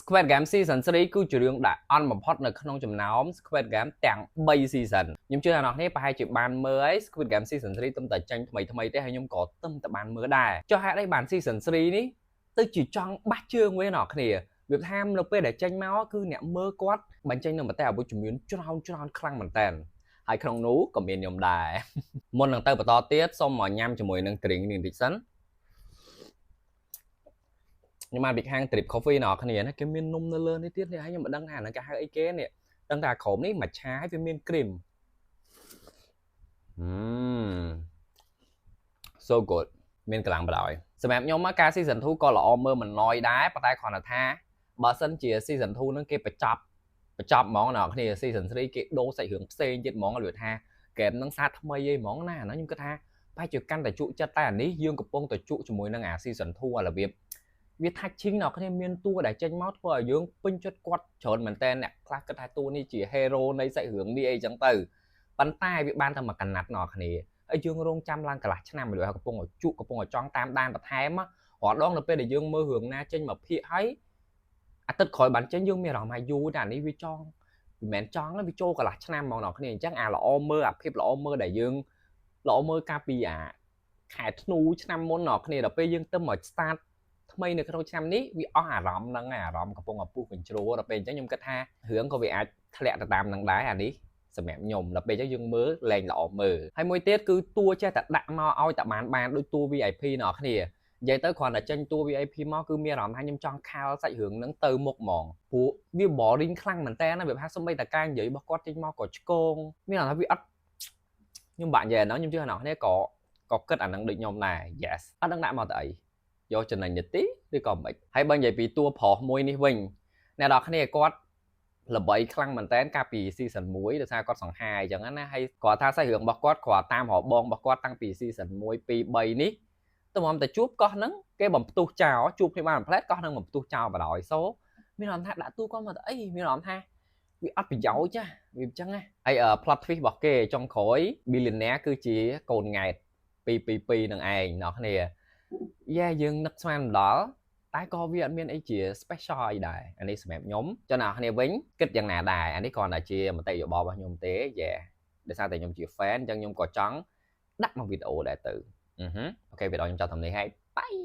Squid Game Season 3 គឺជារឿងដែលអន់បំផុតនៅក្នុងចំណោម Squid Game ទាំង3 season ខ្ញុំជឿថាអ្នកនេះប្រហែលជាបានមើលហើយ Squid Game Season 3ទំតែចេញថ្មីទេហើយខ្ញុំក៏ទំតែបានមើលដែរចុះហេតុអីបាន Season 3 នេះទៅជាចង់បាស់ជើងវិញអ្នកគ្នាវាថានៅពេលដែលចេញមកគឺអ្នកមើលគាត់បញ្ចេញនៅមតិអវិជ្ជមានច្រើនខ្លាំងមែនតើហើយក្នុងនោះក៏មានខ្ញុំដែរមុននឹងទៅបន្តទៀតសូមមកញ៉ាំជាមួយនឹង drink នេះបន្តិចសិនខ្ញុំបានពីខាង Drip Coffee ណ៎គ្នាណាគេមាននំនៅលើនេះទៀតនេះហើយខ្ញុំមិនដឹងថាហ្នឹងគេហៅអីគេនេះដឹងថាក្រុមនេះមួយឆាហើយវាមាន cream so good មានកលាំងបដ ாய் សម្រាប់ខ្ញុំមកការ season 2 ក៏ល្អមើលមិនណយដែរប៉ុន្តែគ្រាន់តែថាបើសិនជា season 2 ហ្នឹងគេបញ្ចប់ហ្មងណ៎គ្នា season 3 គេដូរសាច់រឿងផ្សេងទៀតហ្មងវាថាហ្គេមហ្នឹងសាថ្មីឯងហ្មងណាខ្ញុំគិតថាប្រហែលជាកាន់តែជក់ចិត្តតែអានេះយើងកំពុងតែជក់ជាមួយនឹងអា season 2 របៀបវា touching អ្នកគ្នាមានតួដែលចេញមកធ្វើឲ្យយើងពេញចិត្តគាត់ច្រើនមែនតើអ្នកខ្លះគិតថាតួនេះជា hero នៃសាច់រឿងនេះអីចឹងទៅប៉ុន្តែវាបានតែមកកណាត់អ្នកគ្នាហើយយើងរងចាំឡើងកន្លះឆ្នាំមកកំពុងជក់កំពុងចង់តាមដានបន្ថែមរាល់ដងនៅពេលដែលយើងមើលរឿងណាចេញមកភាគហើយអាទិត្យក្រោយបានចេញយើងមានអារម្មណ៍ថាយូរតែអានេះវាចង់មិនមែនចង់វាចូលកន្លះឆ្នាំមកអ្នកគ្នាអញ្ចឹងអាល្អមើលអាភាពល្អមើលដែលយើងល្អមើលកាលពីអាខែធ្នូឆ្នាំមុនអ្នកគ្នាដល់ពេលយើងទៅមក startថ្មីនៅក្នុងឆ្នាំនេះវាអស់អារម្មណ៍ហ្នឹងអារម្មណ៍កំពុងពុះកញ្ជ្រោដល់ពេលអញ្ចឹងខ្ញុំគិតថារឿងក៏វាអាចធ្លាក់ទៅតាមនឹងដែរអានេះសម្រាប់ខ្ញុំដល់ពេលអញ្ចឹងយើងមើលលែងល្អមើលហើយមួយទៀតគឺតួចេះតែដាក់មកឲ្យតែបានដូចតួ VIP អ្នកគ្នានិយាយទៅគ្រាន់តែចេញតួ VIP មកគឺមានអារម្មណ៍ថាខ្ញុំចង់ខាលសាច់រឿងហ្នឹងទៅមុខហ្មងព្រោះវា boring ខ្លាំងមែនតើណាវាថាសំបីតែការនិយាយរបស់គាត់ចេញមកក៏ឆ្កងមានអារម្មណ៍ថាវាអត់ខ្ញុំបាក់និយាយហ្នឹងខ្ញុំជឿថាអ្នកគ្នាក៏គិតអាហ្នឹងដូចខ្ញុំដែរ yes អត់ដឹងដាក់មកទៅអីយកចំណេញទេឬក៏មិនហើយបើនិយាយពីតួប្រុសមួយនេះវិញអ្នកនរគ្នាគាត់ល្បីខ្លាំងមែនតើកាលពី season 1ដោយសារគាត់សង្ហាអញ្ចឹងណាហើយគាត់ថាសាច់រឿងរបស់គាត់គ្រាន់តាមរបងរបស់គាត់តាំងពី season 1 2 3នេះទៅមកតែជួបកោះហ្នឹងគេបំផ្ទុះចោលជួបគ្នាបានផ្លែតកោះហ្នឹងបំផ្ទុះចោលបណ្ដោយសូមានអារម្មណ៍ថាដាក់តួគាត់មកទៅអីមានអារម្មណ៍ថាវាអត់ប្រយោជន៍ចាវាអញ្ចឹងណាហើយ plot twist របស់គេចុងក្រោយ billionaire គឺជាកូនង៉ែត222នឹងឯងអ្នកគ្នាយើងនឹកស្មានដល់តែក៏វាអត់មានអីជា special អីដែរអានេះសម្រាប់ខ្ញុំចំណាយគ្នាវិញគិតយ៉ាងណាដែរអានេះគ្រាន់តែជាមតិយោបល់របស់ខ្ញុំទេដោយសារតែខ្ញុំជា fan អញ្ចឹងខ្ញុំក៏ចង់ដាក់មកវីដេអូដែរទៅអូខេវីដេអូខ្ញុំចាប់តាមនេះហើយបាយ